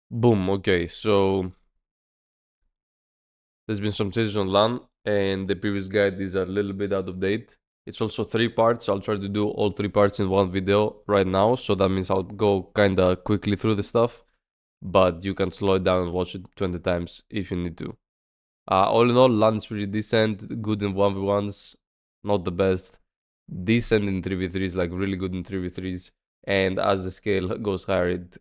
Boom. Okay, so there's been some changes on Lahn, and the previous guide is a little bit out of date. It's also 3 parts. I'll try to do all 3 parts in one video right now, so that means I'll go kinda quickly through the stuff, but you can slow it down and watch it 20 times if you need to. All in all, Lahn is pretty decent, good in 1v1s, not the best. Decent in 3v3s, like really good in 3v3s, and as the scale goes higher, it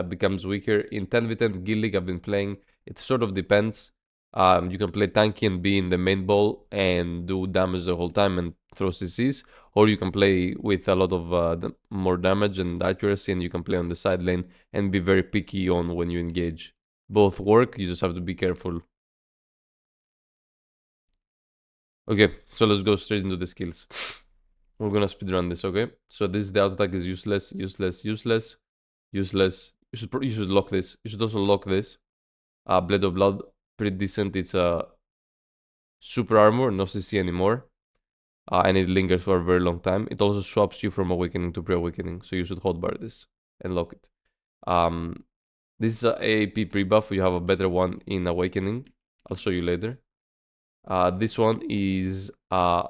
becomes weaker. In 10v10 Guild League I've been playing, it sort of depends. You can play tanky and be in the main ball and do damage the whole time and throw CCs, or you can play with a lot of more damage and accuracy, and you can play on the side lane and be very picky on when you engage. Both work, you just have to be careful. Okay, so let's go straight into the skills. We're gonna speedrun this, okay? So this is the auto attack is useless, useless, useless, useless. You should lock this. You should also lock this. Blade of Blood, pretty decent. It's a super armor, no CC anymore. And it lingers for a very long time. It also swaps you from awakening to pre-awakening, so you should hotbar this and lock it. This is a AAP pre-buff. You have a better one in awakening. I'll show you later. This one is I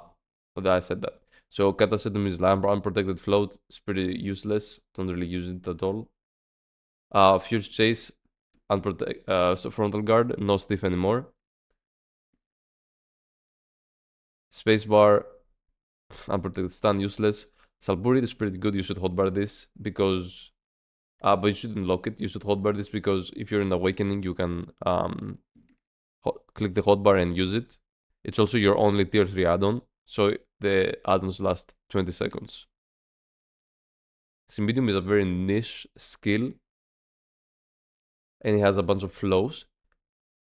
said that. So Catasetum is unprotected float. It's pretty useless. Don't really use it at all. Fierce Chase, so frontal guard, no stiff anymore. Spacebar, unprotected stun, useless. Salpuri is pretty good. You should hotbar this because, but you shouldn't lock it. You should hotbar this because if you're in awakening, you can click the hotbar and use it. It's also your only tier 3 add-on, so the add-ons last 20 seconds. Symbidium is a very niche skill, and it has a bunch of flows.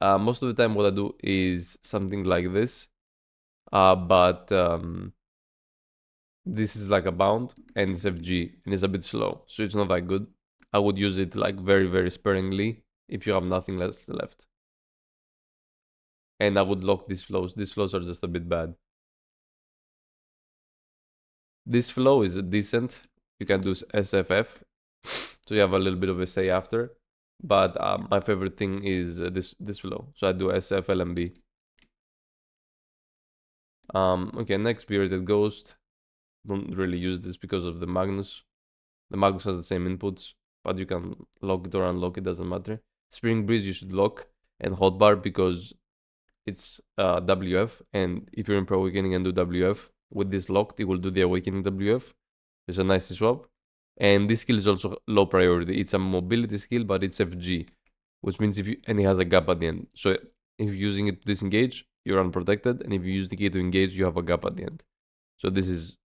Most of the time what I do is something like this, but this is like a bound, and it's FG, and it's a bit slow, so it's not that good. I would use it like very, very sparingly if you have nothing less left. And I would lock these flows. These flows are just a bit bad. This flow is decent. You can do SFF, so you have a little bit of a say after. But my favorite thing is this flow. So I do SF LMB. Okay, next Spirited Ghost. Don't really use this because of the Magnus. The Magnus has the same inputs, but you can lock it or unlock it, doesn't matter. Spring Breeze you should lock and hotbar because it's WF, and if you're in Pro Awakening and do WF with this locked, it will do the Awakening WF. It's a nice swap. And this skill is also low priority. It's a mobility skill, but it's FG, which means and it has a gap at the end. So if you're using it to disengage, you're unprotected, and if you use the key to engage, you have a gap at the end. So this is,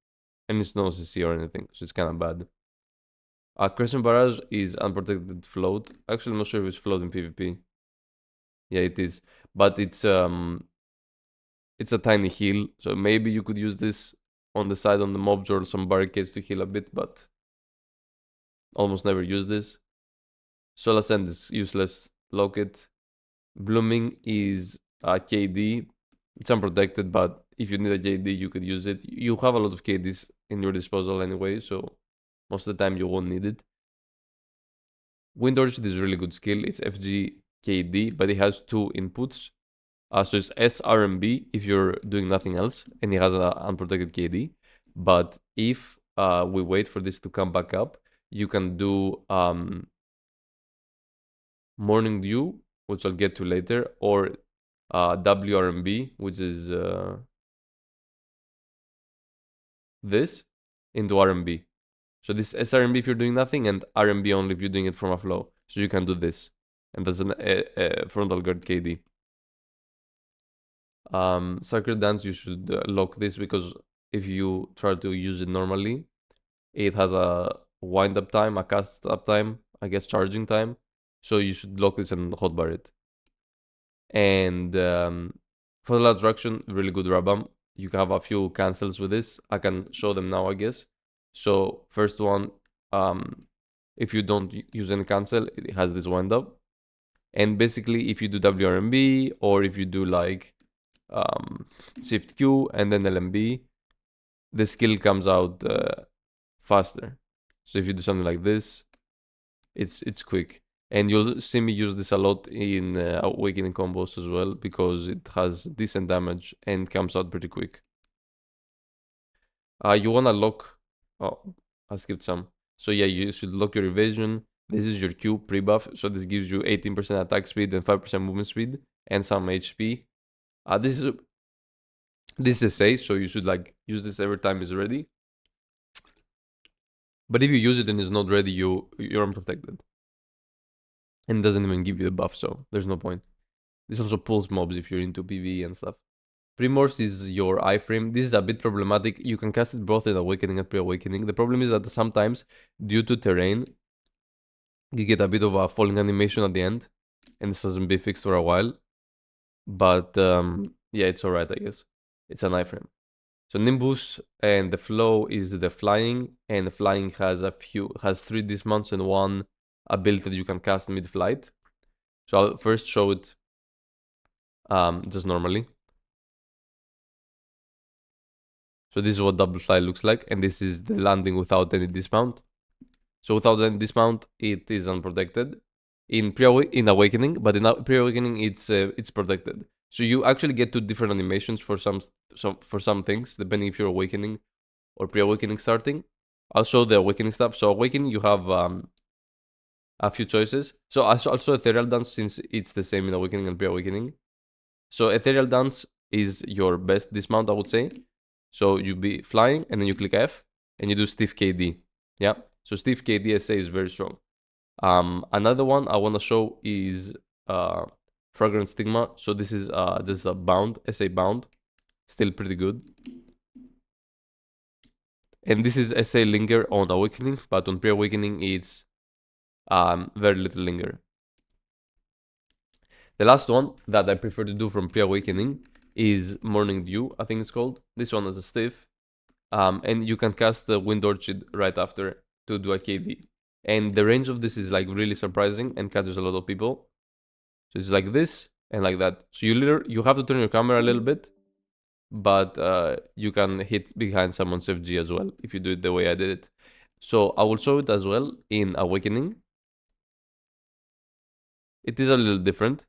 and it's no CC or anything, so it's kind of bad. Crescent Barrage is unprotected float. Actually, I'm not sure if it's float in PvP. Yeah, it is, but it's a tiny heal, so maybe you could use this on the side on the mobs or some barricades to heal a bit, but almost never use this. Solar Sand is useless. Lock it. Blooming is KD. It's unprotected, but if you need a KD, you could use it. You have a lot of KDs in your disposal anyway, so most of the time you won't need it. Wind Orchid is a really good skill. It's FG KD, but it has 2 inputs. So it's SRMB if you're doing nothing else, and it has an unprotected KD. But if we wait for this to come back up, you can do Morning Dew, which I'll get to later, or WRMB, which is this, into RMB. So this SRMB if you're doing nothing, and RMB only if you're doing it from a flow. So you can do this, and that's a frontal guard KD. Sacred Dance, you should lock this because if you try to use it normally, it has a wind up time, a cast up time, I guess charging time. So you should lock this and hotbar it. And for the attraction, really good Rabam. You can have a few cancels with this. I can show them now, I guess. So first one, if you don't use any cancel, it has this wind up. And basically, if you do WRMB or if you do like Shift Q and then LMB, the skill comes out faster. So if you do something like this, it's quick. And you'll see me use this a lot in Awakening combos as well, because it has decent damage and comes out pretty quick. You wanna lock... Oh, I skipped some. So yeah, you should lock your evasion. This is your Q pre-buff, so this gives you 18% attack speed and 5% movement speed and some HP. This is SA, so you should like use this every time it's ready. But if you use it and it's not ready, you're unprotected. And it doesn't even give you the buff, so there's no point. This also pulls mobs if you're into PvE and stuff. Primorse is your iframe. This is a bit problematic. You can cast it both in Awakening and Pre-Awakening. The problem is that sometimes, due to terrain, you get a bit of a falling animation at the end. And this hasn't been fixed for a while. But yeah, it's alright, I guess. It's an iframe. So Nimbus and the flow is the flying, and the flying has 3 dismounts and 1 ability that you can cast mid-flight. So I'll first show it just normally. So this is what double fly looks like, and this is the landing without any dismount. So without any dismount, it is unprotected in Awakening, but in Pre-Awakening it's protected. So you actually get 2 different animations for some things, depending if you're Awakening or Pre-Awakening starting. I'll show the Awakening stuff. So Awakening, you have a few choices. So also Ethereal Dance, since it's the same in Awakening and Pre-Awakening. So Ethereal Dance is your best dismount, I would say. So you be flying, and then you click F, and you do Stiff KD. Yeah. So Stiff KD SA is very strong. Another one I want to show is Fragrant Stigma. So this is just a bound, SA bound. Still pretty good. And this is SA Linger on Awakening, but on Pre-Awakening it's very little Linger. The last one that I prefer to do from Pre-Awakening is Morning Dew, I think it's called. This one is a stiff. And you can cast the Wind Orchid right after to do a KD. And the range of this is like really surprising and catches a lot of people. So it's like this and like that. So you have to turn your camera a little bit, but you can hit behind someone's FG as well if you do it the way I did it. So I will show it as well in Awakening. It is a little different.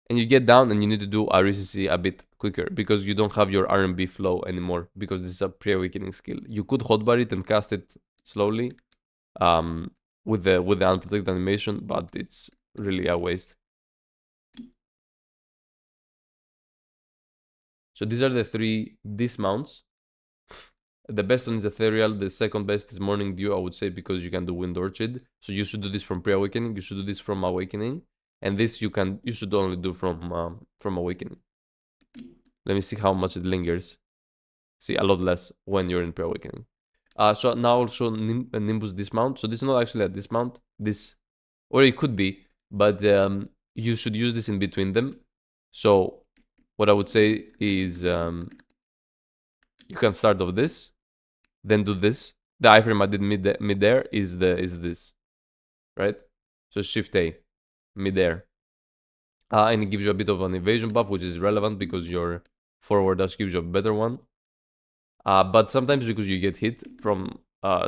And you get down and you need to do RCC a bit quicker because you don't have your R&B flow anymore, because this is a Pre-Awakening skill. You could hotbar it and cast it slowly with the unprotected animation, but it's really a waste. So these are the 3 dismounts. The best one is Ethereal. The second best is Morning Dew, I would say, because you can do Wind Orchid. So you should do this from Pre-Awakening. You should do this from Awakening. And this you should only do from Awakening. Let me see how much it lingers. See, a lot less when you're in Pre-Awakening. So now I'll show Nimbus dismount. So this is not actually a dismount. Or it could be, but you should use this in between them. So what I would say is you can start off this, then do this. The iframe I did mid-air is this, right? So Shift A, mid-air. And it gives you a bit of an evasion buff, which is relevant because your forward dash gives you a better one. But sometimes because you get hit from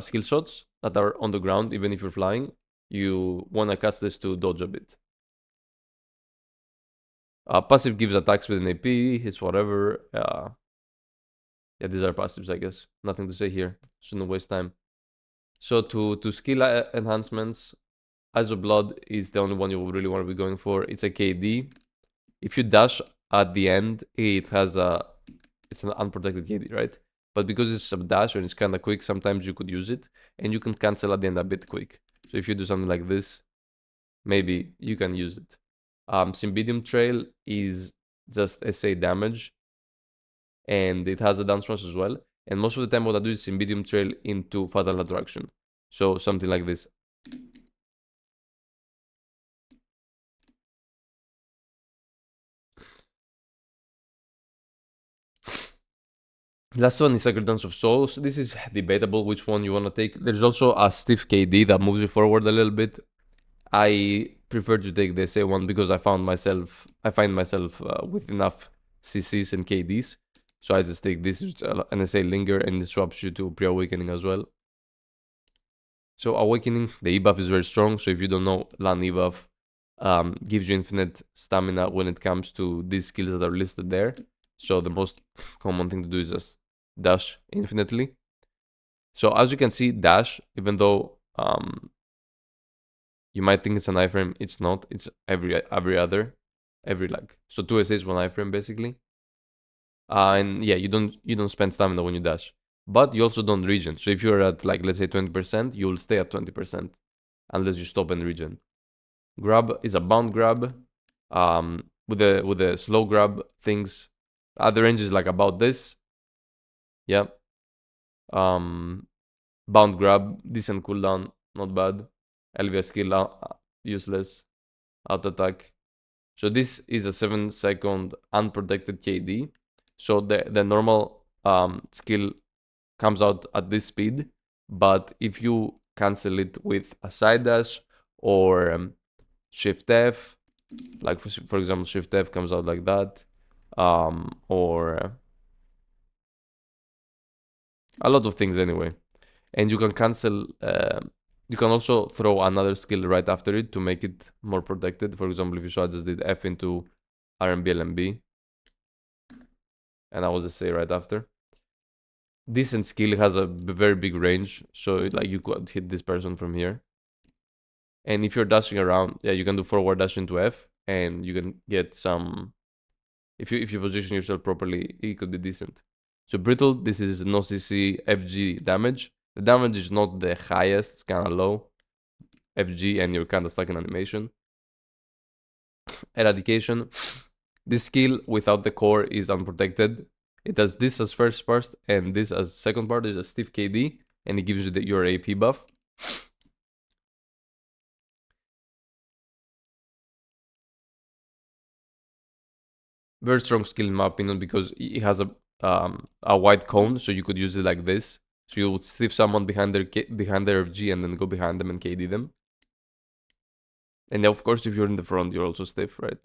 skill shots that are on the ground, even if you're flying, you want to cast this to dodge a bit. Passive gives attack speed and AP, hits whatever. Yeah, these are passives, I guess. Nothing to say here. Shouldn't waste time. So to skill enhancements, Eyes of Blood is the only one you really want to be going for. It's a KD. If you dash at the end, it's an unprotected KD, right? But because it's a dash and it's kind of quick, sometimes you could use it, and you can cancel at the end a bit quick. So if you do something like this, maybe you can use it. Symbidium Trail is just SA damage, and it has a dance smash as well. And most of the time what I do is Symbidium Trail into Fatal Attraction. So something like this. Last one is Sacred Dance of Souls. This is debatable which one you want to take. There's also a Stiff KD that moves you forward a little bit. I prefer to take the SA one because I find myself with enough CCs and KDs. So I just take this, an SA Linger, and it swaps you to Pre-Awakening as well. So Awakening, the E buff is very strong. So if you don't know, Lahn E buff gives you infinite stamina when it comes to these skills that are listed there. So the most common thing to do is just dash infinitely. So as you can see, dash, even though you might think it's an iframe, it's not. It's every other, like, so 2 essays, 1 iframe basically. And yeah, you don't spend stamina when you dash, but you also don't regen. So if you're at, like, let's say 20%, you'll stay at 20% unless you stop and regen. Grab is a bound grab. With the slow grab things, the range is like about this. Yeah. Bound grab, decent cooldown, not bad. LVS skill, useless. Auto attack. So this is a 7-second unprotected KD. So the normal skill comes out at this speed, but if you cancel it with a side dash or Shift F, like for example, Shift F comes out like that, or a lot of things anyway. And you can cancel. You can also throw another skill right after it to make it more protected. For example, if you saw I just did F into RMB LMB, and I was to say right after. Decent skill, has a very big range, so like you could hit this person from here. And if you're dashing around, yeah, you can do forward dash into F, and you can get some. If you position yourself properly, it could be decent. So brittle, this is no CC FG damage. The damage is not the highest; it's kind of low. FG, and you're kind of stuck in animation. Eradication. This skill without the core is unprotected. It does this as first part, and this as second part is a stiff KD, and it gives you your AP buff. Very strong skill in my opinion, because it has a wide cone, so you could use it like this. So you would stiff someone behind their FG and then go behind them and KD them. And of course, if you're in the front, you're also stiff, right?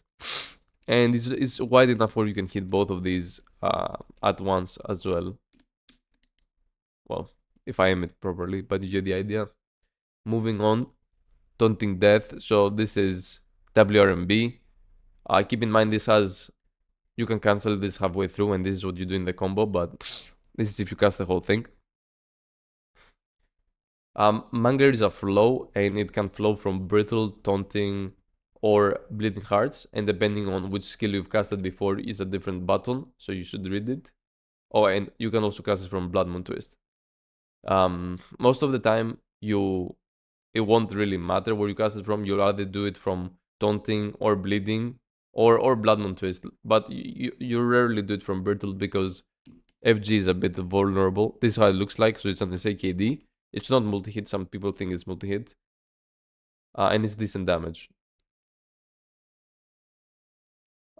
And it's wide enough where you can hit both of these at once as well. Well, if I aim it properly, but you get the idea. Moving on, Taunting Death. So this is WRMB. Keep in mind this has, you can cancel this halfway through, and this is what you do in the combo, but this is if you cast the whole thing. Manga is a flow, and it can flow from Brittle, Taunting, or Bleeding Hearts, and depending on which skill you've casted before is a different button, so you should read it. Oh, and you can also cast it from Blood Moon Twist. Most of the time, it won't really matter where you cast it from. You'll either do it from Taunting or Bleeding or Blood Moon Twist, but you rarely do it from Brittle because FG is a bit vulnerable. This is how it looks like, so it's on the KD. It's not multi-hit, some people think it's multi-hit. And it's decent damage.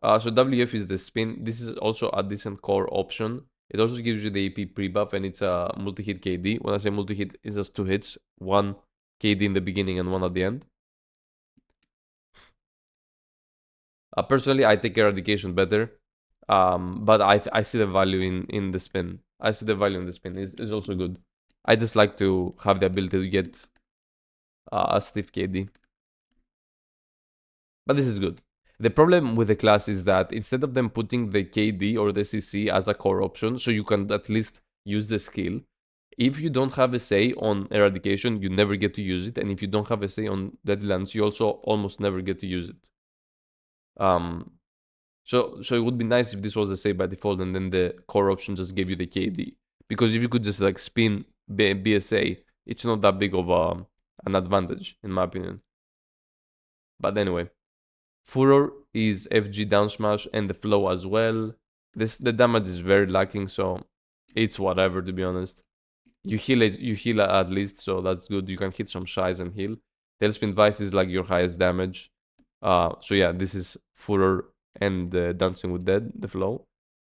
So WF is the spin. This is also a decent core option. It also gives you the AP pre-buff, and it's a multi-hit KD. When I say multi-hit, it's just 2 hits. 1 KD in the beginning and 1 at the end. Personally, I take Eradication better. But I see the value in the spin. I see the value in the spin. It's also good. I just like to have the ability to get a stiff KD. But this is good. The problem with the class is that instead of them putting the KD or the CC as a core option, so you can at least use the skill, if you don't have a say on Eradication, you never get to use it. And if you don't have a say on Deadlands, you also almost never get to use it. So it would be nice if this was a say by default, and then the core option just gave you the KD. Because if you could just like spin BSA, it's not that big of an advantage, in my opinion. But anyway, Furor is FG down smash and the flow as well. The damage is very lacking, so it's whatever, to be honest. You heal at least, so that's good. You can hit some shies and heal. Tailspin Vice is like your highest damage. So yeah, this is Furor and Dancing with Dead, the flow.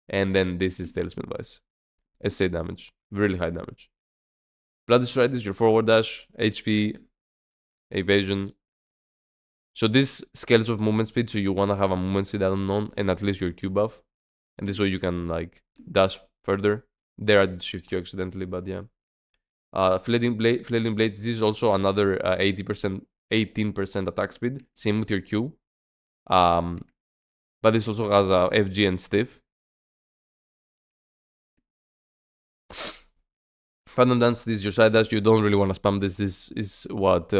And then this is Tailspin Vice. SA damage, really high damage. Bloody Stride is your forward dash, HP, evasion. So this scales of movement speed, so you want to have a movement speed unknown and at least your Q buff. And this way you can like dash further. There I did shift Q accidentally, but yeah. Flailing Blade, this is also another 80%, 18% attack speed. Same with your Q. But this also has a FG and stiff. Phantom Dance, this is your side dash. You don't really want to spam this. This is what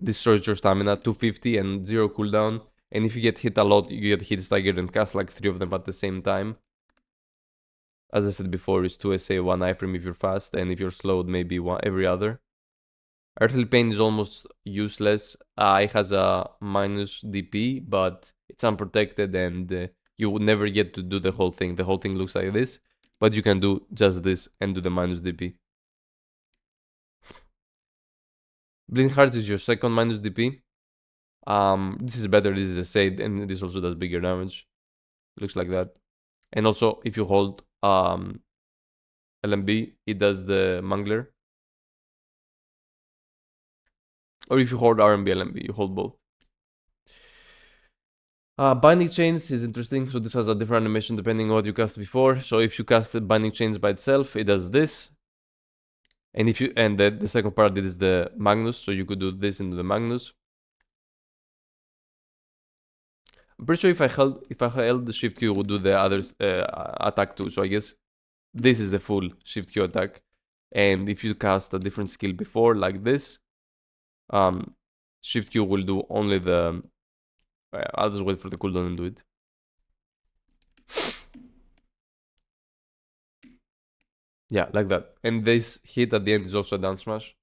destroys your stamina. 250 and 0 cooldown. And if you get hit a lot, you get hit staggered and cast like 3 of them at the same time. As I said before, it's 2 SA, 1 iframe if you're fast, and if you're slowed, maybe one every other. Earthly Pain is almost useless. It has a minus DP, but it's unprotected and you would never get to do the whole thing. The whole thing looks like this, but you can do just this and do the minus DP. Blind Heart is your second minus DP. This is better, this is a Shade, and this also does bigger damage. Looks like that. And also, if you hold LMB, it does the Mangler. Or if you hold RMB, LMB, you hold both. Binding Chains is interesting. So this has a different animation depending on what you cast before. So if you casted Binding Chains by itself, it does this. And if you the second part is the Magnus, so you could do this into the Magnus. I'm pretty sure if I held the Shift Q, it would do the other attack too. So I guess this is the full Shift Q attack. And if you cast a different skill before, like this, Shift Q will do only the. I'll just wait for the cooldown and do it. Yeah, like that. And this hit at the end is also a down smash.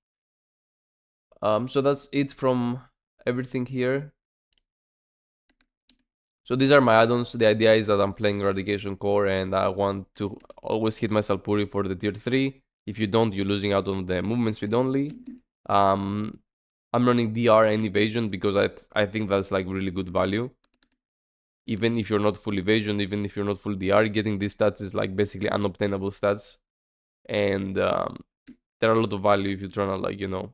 So that's it from everything here. So these are my add-ons. The idea is that I'm playing Eradication Core and I want to always hit myself Puri for the tier 3. If you don't, you're losing out on the movement speed only. I'm running DR and evasion because I think that's like really good value. Even if you're not full evasion, even if you're not full DR, getting these stats is like basically unobtainable stats. And there are a lot of value if you're trying to, like, you know,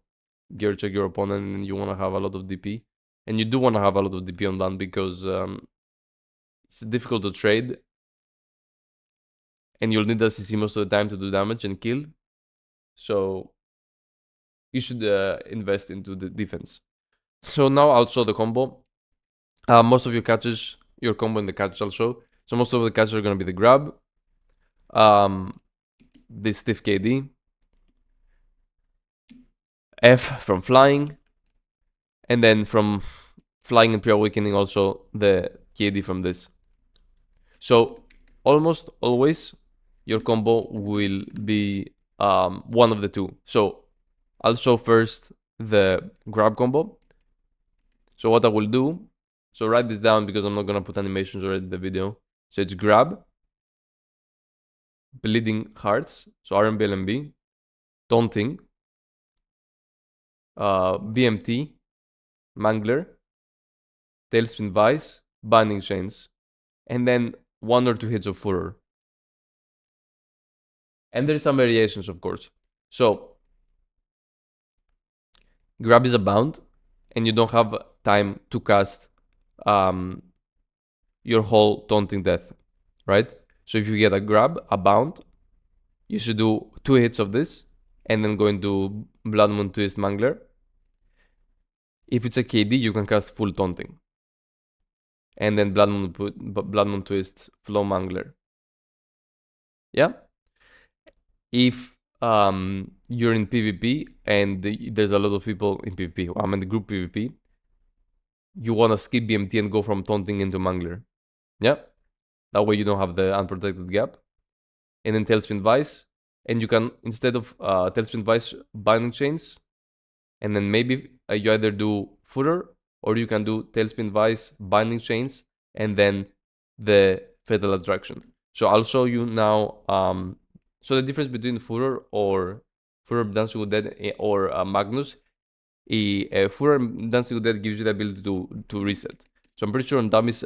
gear check your opponent and you want to have a lot of DP. And you do want to have a lot of DP on Lahn because it's difficult to trade. And you'll need the CC most of the time to do damage and kill. So you should invest into the defense. So now I'll show the combo. Most of your catches, your combo in the catches I'll show. So most of the catches are going to be the grab. The stiff KD. F from flying. And then from flying and pre-awakening also the KD from this. So almost always your combo will be one of the two. So I'll show first the grab combo. So what I will do, so write this down because I'm not gonna put animations already in the video. So it's grab, bleeding hearts, so RMB, LMB, taunting, BMT, mangler, tailspin vice, binding chains, and then 1 or 2 hits of furor. And there's some variations, of course. So grab is a bound, and you don't have time to cast your whole taunting death, right? So if you get a grab, a bound, you should do 2 hits of this, and then go into Blood Moon Twist Mangler. If it's a KD, you can cast full taunting, and then Blood Moon Twist Flow Mangler. Yeah. If you're in PvP and there's a lot of people in PvP, I'm in the group PvP, you want to skip BMT and go from taunting into mangler. Yeah, that way you don't have the unprotected gap. And then tailspin vice, and you can, instead of tailspin vice, binding chains, and then maybe you either do furor or you can do tailspin vice, binding chains, and then the fatal attraction. So I'll show you now. So the difference between furor or furor dancing with dead or Magnus, furor dancing with dead gives you the ability to reset. So I'm pretty sure on dummies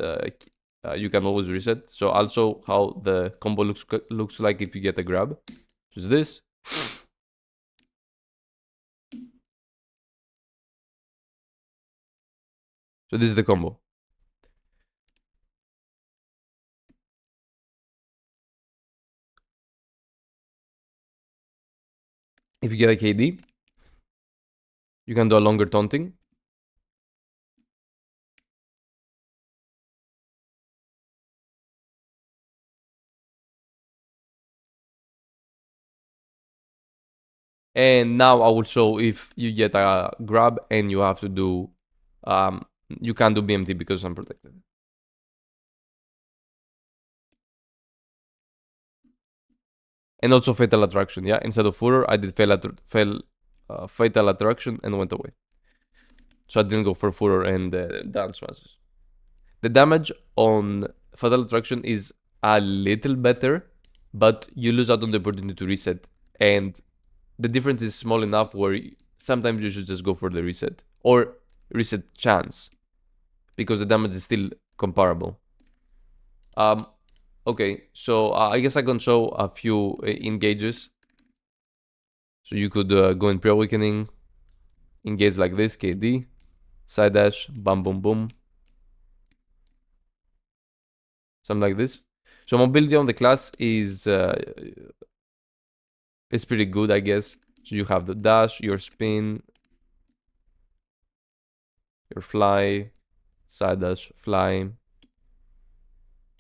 you can always reset. So I'll show how the combo looks like if you get a grab. So it's this. So this is the combo. If you get a KD, you can do a longer taunting. And now I will show if you get a grab and you have to do, you can't do BMT because I'm protected. And also Fatal Attraction, yeah? Instead of Furor, I did Fatal Attraction and went away. So I didn't go for Furor and Dance Masses. The damage on Fatal Attraction is a little better, but you lose out on the opportunity to reset. And the difference is small enough where sometimes you should just go for the reset. Or reset chance. Because the damage is still comparable. Okay, so I guess I can show a few engages. So you could go in Pre-Awakening, engage like this, KD, side dash, bam, boom, boom. Something like this. So mobility on the class is pretty good, I guess. So you have the dash, your spin, your fly, side dash, fly,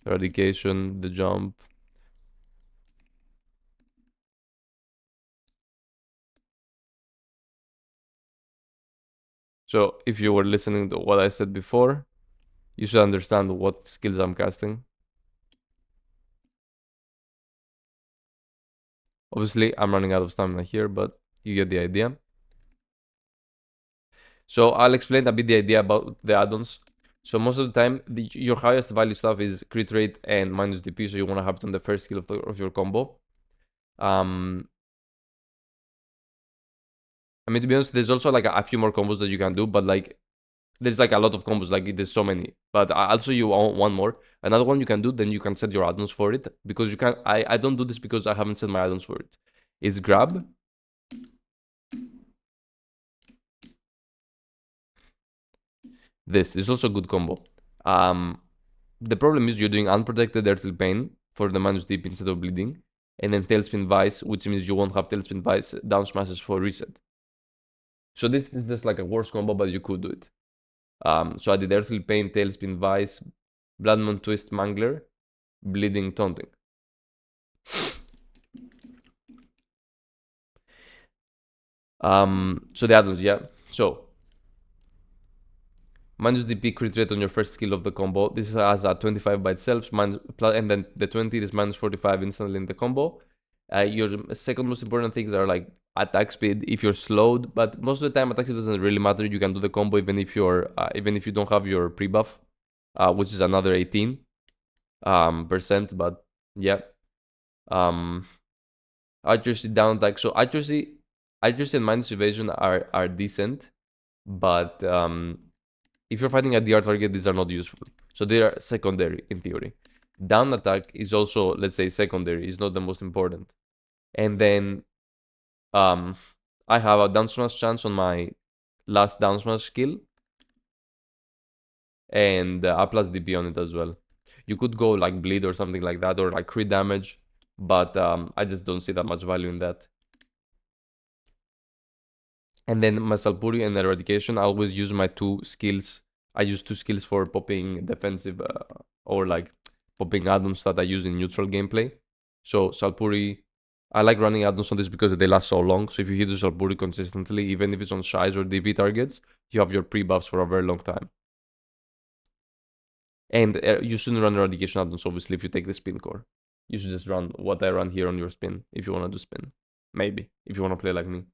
eradication, the jump. So if you were listening to what I said before, you should understand what skills I'm casting. Obviously, I'm running out of stamina here, but you get the idea. So I'll explain a bit the idea about the add-ons. So most of the time, your highest value stuff is crit rate and minus DP, so you want to have it on the first skill of your combo. I mean, to be honest, there's also like a few more combos that you can do, but like there's like a lot of combos, like there's so many. But I'll show you one more. Another one you can do, then you can set your add-ons for it. Because you can, I don't do this because I haven't set my add-ons for it. Is grab. This is also a good combo. The problem is you're doing unprotected Earthly Pain for the managed deep instead of bleeding. And then Tailspin Vice, which means you won't have Tailspin Vice down smashes for reset. So this is just like a worse combo, but you could do it. So I did Earthly Pain, Tailspin Vice, Blood Moon Twist Mangler, Bleeding Taunting. So the add-ons, yeah. So minus DP crit rate on your first skill of the combo. This has a 25 by itself, and then the 20 is minus 45 instantly in the combo. Your second most important things are like attack speed if you're slowed, but most of the time attack speed doesn't really matter. You can do the combo even if you don't have your pre-buff, which is another 18 percent. But yeah, accuracy down attack. So accuracy and minus evasion are decent, but if you're fighting a DR target, these are not useful. So they are secondary in theory. Down attack is also, let's say, secondary. It's not the most important. And then I have a down smash chance on my last down smash skill. And a plus DP on it as well. You could go like bleed or something like that, or like crit damage. But I just don't see that much value in that. And then my Salpuri and Eradication, I always use my two skills. I use two skills for popping defensive or like popping add-ons that I use in neutral gameplay. So Salpuri, I like running add-ons on this because they last so long. So if you hit the Salpuri consistently, even if it's on Shies or DP targets, you have your pre-buffs for a very long time. And you shouldn't run Eradication add-ons, obviously, if you take the spin core. You should just run what I run here on your spin, if you want to do spin. Maybe, if you want to play like me.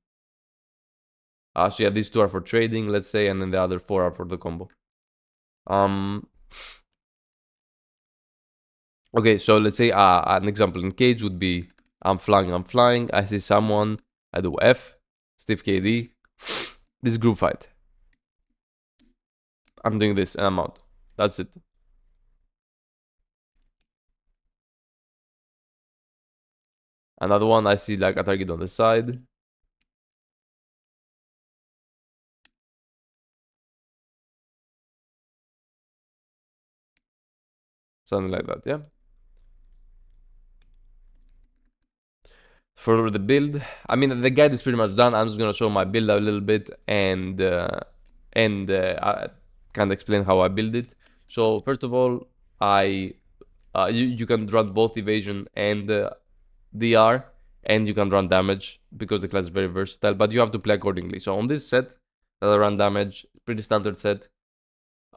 So yeah, these two are for trading, let's say, and then the other four are for the combo. Okay, so let's say an example in cage would be I'm flying, I see someone, I do F, stiff KD, this group fight. I'm doing this and I'm out. That's it. Another one, I see like a target on the side. Something like that, yeah. For the build, I mean, the guide is pretty much done. I'm just gonna show my build a little bit and I kind of explain how I build it. So first of all, you can run both evasion and DR, and you can run damage because the class is very versatile. But you have to play accordingly. So on this set that I run damage, pretty standard set.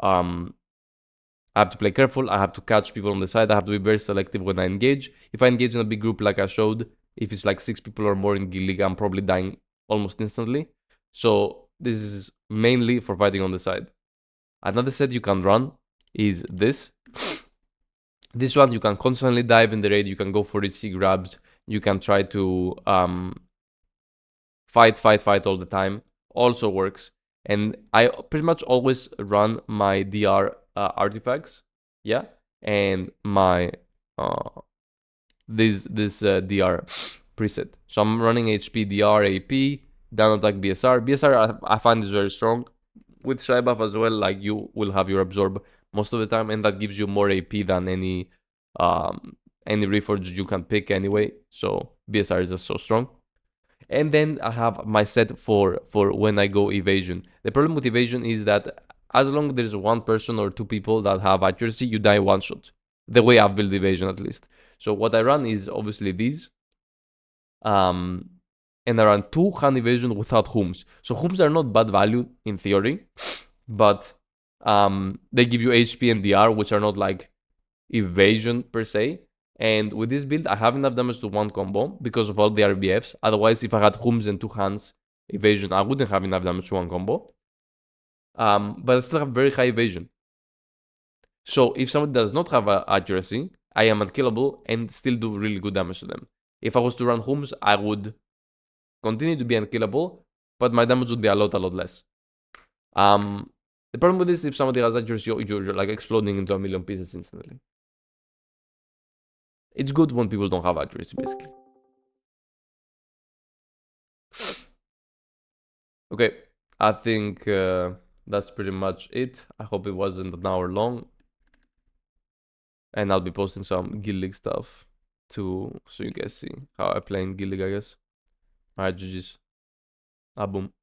I have to play careful. I have to catch people on the side. I have to be very selective when I engage. If I engage in a big group like I showed, if it's like 6 people or more in Guild League, I'm probably dying almost instantly. So this is mainly for fighting on the side. Another set you can run is this. This one, you can constantly dive in the raid. You can go for risky grabs. You can try to fight all the time. Also works. And I pretty much always run my DR artifacts, yeah, and my this DR preset. So I'm running HP, DR, AP, down attack, BSR. BSR I find is very strong. With shy buff as well, like you will have your absorb most of the time, and that gives you more AP than any reforge you can pick anyway. So BSR is just so strong. And then I have my set for when I go evasion. The problem with evasion is that as long as there's one person or two people that have accuracy, you die one shot. The way I've built evasion, at least. So what I run is obviously these. And I run 2 hand evasion without hooms. So hooms are not bad value in theory, but they give you HP and DR, which are not like evasion per se. And with this build, I have enough damage to one combo because of all the RBFs. Otherwise, if I had hooms and 2 hands evasion, I wouldn't have enough damage to one combo. But I still have very high evasion. So if someone does not have accuracy, I am unkillable and still do really good damage to them. If I was to run hooms, I would continue to be unkillable, but my damage would be a lot less. The problem with this, if somebody has accuracy, you're like exploding into a million pieces instantly. It's good when people don't have accuracy, basically. Okay, I think that's pretty much it. I hope it wasn't an hour long. And I'll be posting some Guild League stuff too, so you guys see how I play in Guild League, I guess. Alright, GG's. Ah, boom.